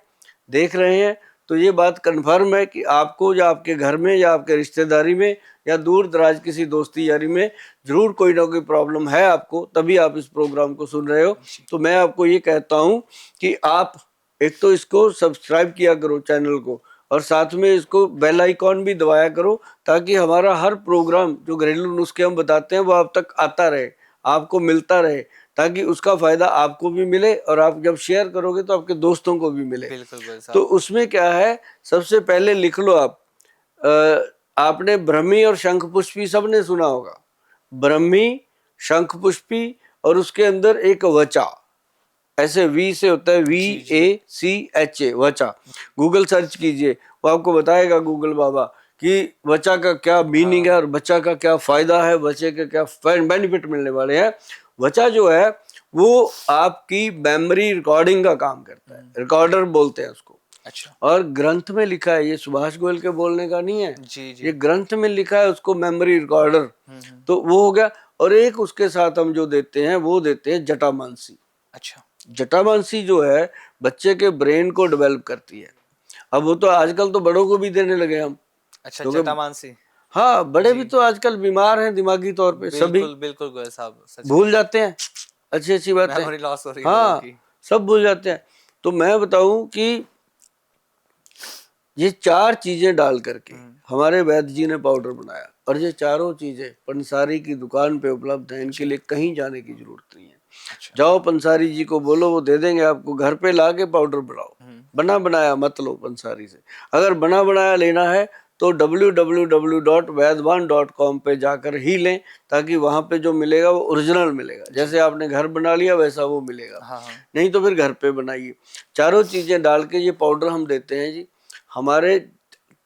देख रहे हैं, तो ये बात कन्फर्म है कि आपको या आपके घर में या आपके रिश्तेदारी में या दूर दराज किसी दोस्ती यारी में जरूर कोई ना कोई प्रॉब्लम है आपको, तभी आप इस प्रोग्राम को सुन रहे हो। तो मैं आपको ये कहता हूँ कि आप एक तो इसको सब्सक्राइब किया करो चैनल को, और साथ में इसको बेल आइकॉन भी दबाया करो, ताकि हमारा हर प्रोग्राम जो घरेलू नुस्खे हम बताते हैं वो आप तक आता रहे, आपको मिलता रहे, ताकि उसका फायदा आपको भी मिले और आप जब शेयर करोगे तो आपके दोस्तों को भी मिले। बिल्कुल तो उसमें क्या है, सबसे पहले लिख लो आप, आपने ब्रह्मी और शंख पुष्पी सबने सुना होगा, ब्रह्मी, शंख पुष्पी, और उसके अंदर एक वचा, ऐसे वी से होता है, VACHA, वचा। गूगल सर्च कीजिए, वो आपको बताएगा गूगल बाबा कि वचा का क्या मीनिंग है और वचा का क्या फायदा है, वचे के क्या बेनिफिट मिलने वाले हैं। वचा जो है वो आपकी मेमोरी रिकॉर्डिंग का काम करता है, रिकॉर्डर बोलते हैं उसको। अच्छा। और ग्रंथ में लिखा है, ये सुभाष गोयल के बोलने का नहीं है, जी। ये ग्रंथ में लिखा है उसको मेमोरी रिकॉर्डर। तो वो हो गया। और एक उसके साथ हम जो देते हैं वो देते हैं जटामानसी। अच्छा। जटामानसी जो है बच्चे के ब्रेन को डेवलप करती है। अब वो तो आजकल तो बड़ों को भी देने लगे हम। अच्छा, क्योंकि जटामानसी। हाँ, बड़े भी तो आजकल बीमार हैं दिमागी तौर पे, सभी बिल्कुल बिल्कुल गोयल साहब, सच में भूल जाते हैं अच्छी अच्छी बातें। मेमोरी लॉस हो रही है लोगों हाँ, की। सब भूल जाते हैं। तो मैं बताऊं कि ये 4 चीजें डाल करके हमारे वैद्य जी ने पाउडर बनाया, और ये चारों चीजें पंसारी की दुकान पे उपलब्ध हैं, इनके लिए कहीं जाने की जरूरत नहीं है। अच्छा। जाओ पंसारी जी को बोलो, वो दे देंगे आपको, घर पे ला के पाउडर बनाओ। बना बनाया मत लो पंसारी से। अगर बना बनाया लेना है तो www.vaidwan.com पे जाकर ही लें, ताकि वहां पे जो मिलेगा वो ओरिजिनल मिलेगा। जैसे आपने घर बना लिया वैसा वो मिलेगा। नहीं तो फिर घर पे बनाइए। चारों चीजें डाल के ये पाउडर हम देते हैं जी। हमारे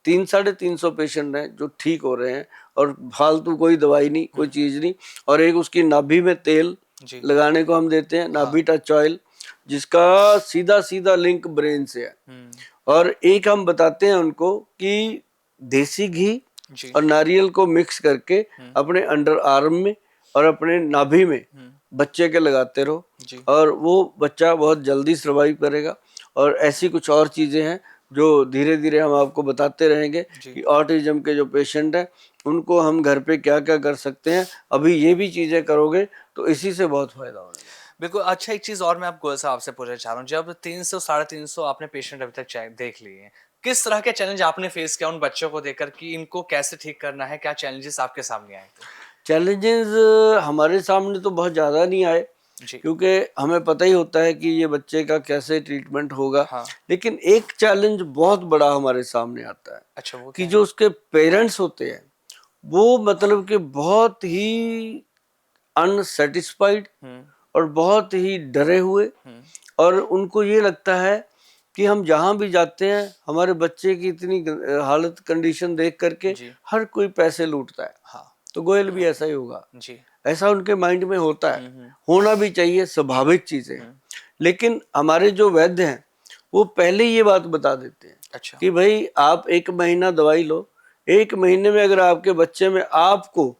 300-350 पेशेंट हैं जो ठीक हो रहे हैं, और फालतू कोई दवाई नहीं, कोई चीज नहीं। और एक उसकी नाभि में तेल लगाने को हम देते हैं, नाभि टच ऑयल, जिसका सीधा सीधा लिंक ब्रेन से है। और एक हम बताते हैं उनको कि देसी घी और नारियल को मिक्स करके अपने अंडर आर्म में और अपने नाभि में बच्चे के लगाते रहो, और वो बच्चा बहुत जल्दी सर्वाइव करेगा। और ऐसी कुछ और चीजें हैं जो धीरे धीरे हम आपको बताते रहेंगे कि ऑटिज्म के जो पेशेंट हैं उनको हम घर पे क्या क्या कर सकते हैं। अभी ये भी चीजें करोगे तो इसी से बहुत फायदा होगा। बिल्कुल। अच्छा, एक चीज और मैं आप गोयल साहब से पूछना चाह रहा हूँ, जब 300-350 आपने पेशेंट अभी तक देख लिए हैं, किस तरह के चैलेंज आपने फेस किया उन बच्चों को देखकर कि इनको कैसे ठीक करना है, क्या चैलेंजेस आपके सामने आए थे? चैलेंजेस हमारे सामने तो बहुत ज्यादा नहीं आए, क्योंकि हमें पता ही होता है कि ये बच्चे का कैसे ट्रीटमेंट होगा। लेकिन एक चैलेंज बहुत बड़ा हमारे सामने आता है। अच्छा, वो कि जो उसके पेरेंट्स होते हैं वो मतलब कि बहुत ही अनसेटिस्फाइड और बहुत ही डरे हुए, और उनको ये लगता है कि हम जहाँ भी जाते हैं हमारे बच्चे की इतनी हालत कंडीशन देख करके हर कोई पैसे लूटता है। तो गोयल भी ऐसा ही होगा, ऐसा उनके माइंड में होता है। होना भी चाहिए, स्वाभाविक चीजें हैं। लेकिन हमारे जो वैद्य हैं वो पहले ये बात बता देते हैं कि भाई आप 1 महीना दवाई लो, 1 महीने में अगर आपके बच्चे में आपको,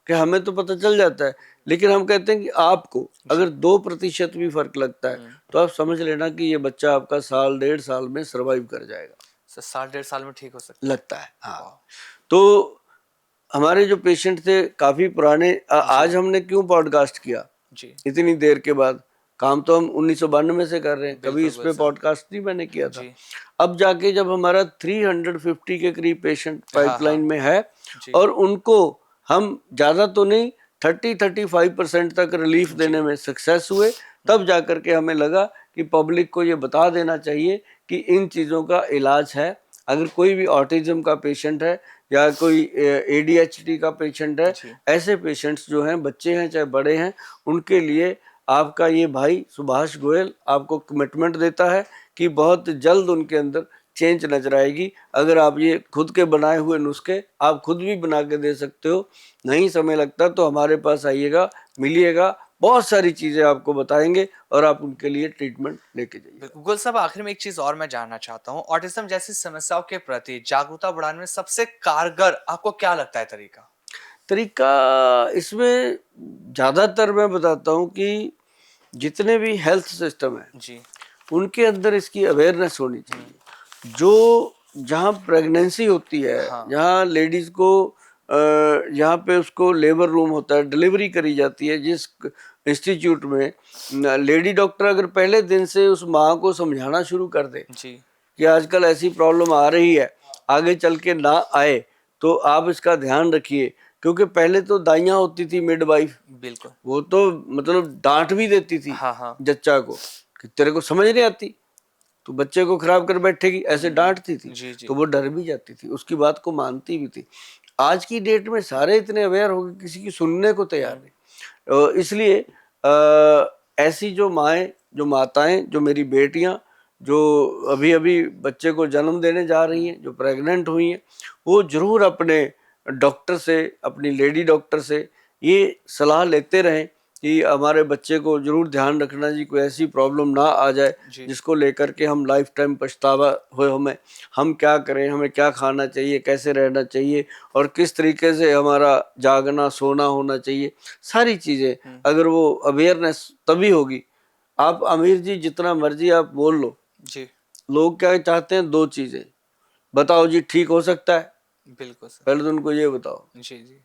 कि हमें तो पता चल जाता है, लेकिन हम कहते हैं कि आपको अगर 2% भी फर्क लगता है तो आप समझ लेना कि ये बच्चा आपका 1.5 साल में सर्वाइव कर जाएगा। 1.5 साल में ठीक हो सकता लगता है। हाँ, तो हमारे जो पेशेंट थे काफी पुराने, आज हमने क्यों पॉडकास्ट किया इतनी देर के बाद? काम तो हम 1992 से कर रहे हैं, कभी इस पे पॉडकास्ट नहीं मैंने किया था। अब जाके जब हमारा 350 के करीब पेशेंट पाइपलाइन में है, और उनको हम ज्यादा तो नहीं 30-35% तक रिलीफ देने में सक्सेस हुए, तब जाकर के हमें लगा कि पब्लिक को ये बता देना चाहिए कि इन चीज़ों का इलाज है। अगर कोई भी ऑटिज्म का पेशेंट है या कोई ADHD का पेशेंट है, ऐसे पेशेंट्स जो हैं, बच्चे हैं चाहे बड़े हैं, उनके लिए आपका ये भाई सुभाष गोयल आपको कमिटमेंट देता है कि बहुत जल्द उनके अंदर चेंज नजर आएगी। अगर आप ये खुद के बनाए हुए नुस्खे आप खुद भी बना के दे सकते हो, नहीं समय लगता तो हमारे पास आइएगा, मिलिएगा, बहुत सारी चीजें आपको बताएंगे और आप उनके लिए ट्रीटमेंट लेके जाइए। गोयल साहब, आखिर में एक चीज और मैं जानना चाहता हूँ, ऑटिज्म जैसी समस्याओं के प्रति जागरूकता बढ़ाने में सबसे कारगर आपको क्या लगता है तरीका? इसमें ज्यादातर मैं बताता हूँ कि जितने भी हेल्थ सिस्टम है उनके अंदर इसकी अवेयरनेस होनी चाहिए। जो जहाँ प्रेगनेंसी होती है, हाँ। जहाँ लेडीज को जहाँ पे उसको लेबर रूम होता है, डिलीवरी करी जाती है, जिस इंस्टीट्यूट में लेडी डॉक्टर अगर पहले दिन से उस माँ को समझाना शुरू कर दे जी। कि आजकल ऐसी प्रॉब्लम आ रही है, आगे चल के ना आए, तो आप इसका ध्यान रखिए। क्योंकि पहले तो दाइयाँ होती थी मिडवाइफ, बिल्कुल। वो तो मतलब डांट भी देती थी हाँ हाँ। जच्चा को कि तेरे को समझ नहीं आती, तो बच्चे को खराब कर बैठेगी, ऐसे डांटती थी। जी जी। तो वो डर भी जाती थी, उसकी बात को मानती भी थी। आज की डेट में सारे इतने अवेयर हो गए, किसी की सुनने को तैयार नहीं। इसलिए ऐसी जो माएँ, जो माताएं, जो मेरी बेटियां, जो अभी अभी बच्चे को जन्म देने जा रही हैं, जो प्रेग्नेंट हुई हैं, वो जरूर अपने डॉक्टर से, अपनी लेडी डॉक्टर से ये सलाह लेते रहें कि हमारे बच्चे को जरूर ध्यान रखना जी, कोई ऐसी प्रॉब्लम ना आ जाए जी। जिसको लेकर के हम लाइफ टाइम पछतावा हो हमें। हम क्या करें, हमें क्या खाना चाहिए, कैसे रहना चाहिए, और किस तरीके से हमारा जागना सोना होना चाहिए, सारी चीज़ें अगर वो अवेयरनेस तभी होगी। आप आमिर जी जितना मर्जी आप बोल लो, जी। लोग क्या चाहते हैं, दो चीज़ें बताओ जी, ठीक हो सकता है, बिल्कुल सर। पहले तो उनको ये बताओ। जी जी।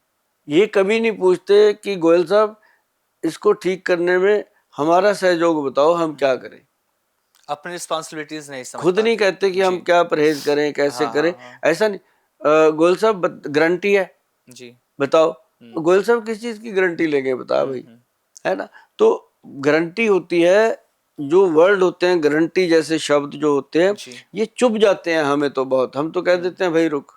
ये कभी नहीं पूछते कि गोयल साहब इसको ठीक करने में हमारा सहयोग बताओ, हम क्या करें। अपनी रिस्पॉन्सिबिलिटीज नहीं समझ खुद नहीं पाते। कहते कि हम जी। क्या परहेज करें, कैसे हाँ करें, हाँ हाँ। ऐसा नहीं। गोयल साहब गारंटी है, जी। बताओ। गोयल साहब किस चीज की गारंटी लेंगे, बता भाई, है ना। तो गारंटी होती है, जो वर्ड होते हैं गारंटी जैसे शब्द जो होते हैं, जी। ये चुभ जाते हैं हमें तो बहुत। हम तो कह देते हैं भाई रुक,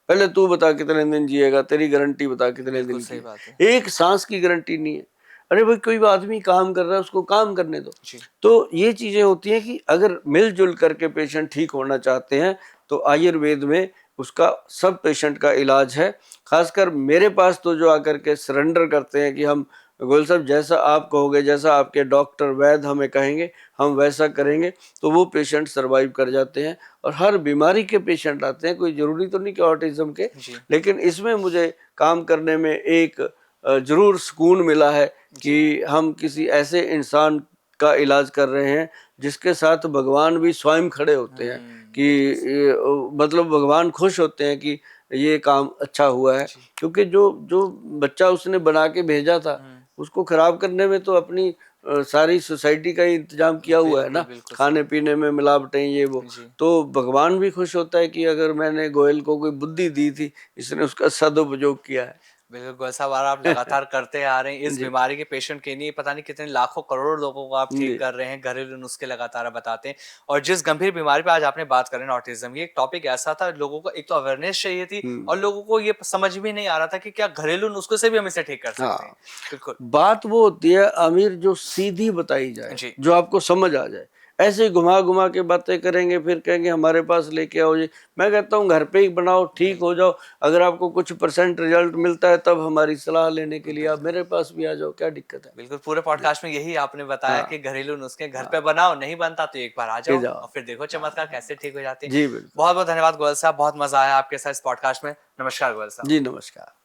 पहले तू बता कितने दिन जिएगा, तेरी गारंटी बता कितने बिल्कुल दिन सही की बात है। है। एक सांस की गारंटी नहीं है। अरे भाई कोई आदमी काम कर रहा है, उसको काम करने दो। जी। तो ये चीजें होती हैं कि अगर मिलजुल करके पेशेंट ठीक होना चाहते हैं तो आयुर्वेद में उसका सब पेशेंट का इलाज है। खासकर मेरे पास तो जो आकर के सरेंडर करते हैं कि हम गोयल साहब जैसा आप कहोगे, जैसा आपके डॉक्टर वैद्य हमें कहेंगे, हम वैसा करेंगे, तो वो पेशेंट सरवाइव कर जाते हैं। और हर बीमारी के पेशेंट आते हैं, कोई ज़रूरी तो नहीं कि ऑटिज्म के, जी। लेकिन इसमें मुझे काम करने में एक ज़रूर सुकून मिला है कि हम किसी ऐसे इंसान का इलाज कर रहे हैं जिसके साथ भगवान भी स्वयं खड़े होते हैं कि मतलब भगवान खुश होते हैं कि ये काम अच्छा हुआ है। क्योंकि जो जो बच्चा उसने बना के भेजा था, उसको खराब करने में तो अपनी सारी सोसाइटी का ही इंतजाम किया हुआ है बिल्कुल ना, बिल्कुल खाने सर। पीने में मिलावटें ये वो। जी। तो भगवान भी खुश होता है कि अगर मैंने गोयल को कोई बुद्धि दी थी, इसने उसका सदुपयोग किया है। बिल्कुल गोयल साहब, और आप लगातार करते आ रहे हैं इस जी बीमारी के पेशेंट के लिए, पता नहीं कितने लाखों करोड़ लोगों को आप ठीक जी कर रहे हैं, घरेलू नुस्खे लगातार आप बताते हैं। और जिस गंभीर बीमारी पे आज आपने बात करें ना, ऑटिज्म, ये एक टॉपिक ऐसा था, लोगों को एक तो अवेयरनेस चाहिए थी, और लोगों को ये समझ भी नहीं आ रहा था कि क्या घरेलू नुस्खों से भी हम इसे ठीक कर सकते हैं। हाँ, बिल्कुल। बात वो होती है आमिर जो सीधी बताई जाए, जी। जो आपको समझ आ जाए। ऐसे ही घुमा घुमा के बातें करेंगे, फिर कहेंगे हमारे पास लेके आओ जी। मैं कहता हूँ घर पे ही बनाओ, ठीक हो जाओ। अगर आपको कुछ % रिजल्ट मिलता है तब हमारी सलाह लेने के लिए आप मेरे पास भी आ जाओ, क्या दिक्कत है। बिल्कुल, पूरे जी पॉडकास्ट में यही आपने बताया हाँ कि घरेलू नुस्खे घर हाँ, पे बनाओ, नहीं बनता तो एक बार आ के जाओ जाओ। और फिर देखो चमत्कार कैसे ठीक हो जाते हैं। जी बिल्कुल। बहुत बहुत धन्यवाद गोयल साहब, बहुत मजा आया आपके साथ इस पॉडकास्ट में। नमस्कार गोयल साहब। जी नमस्कार।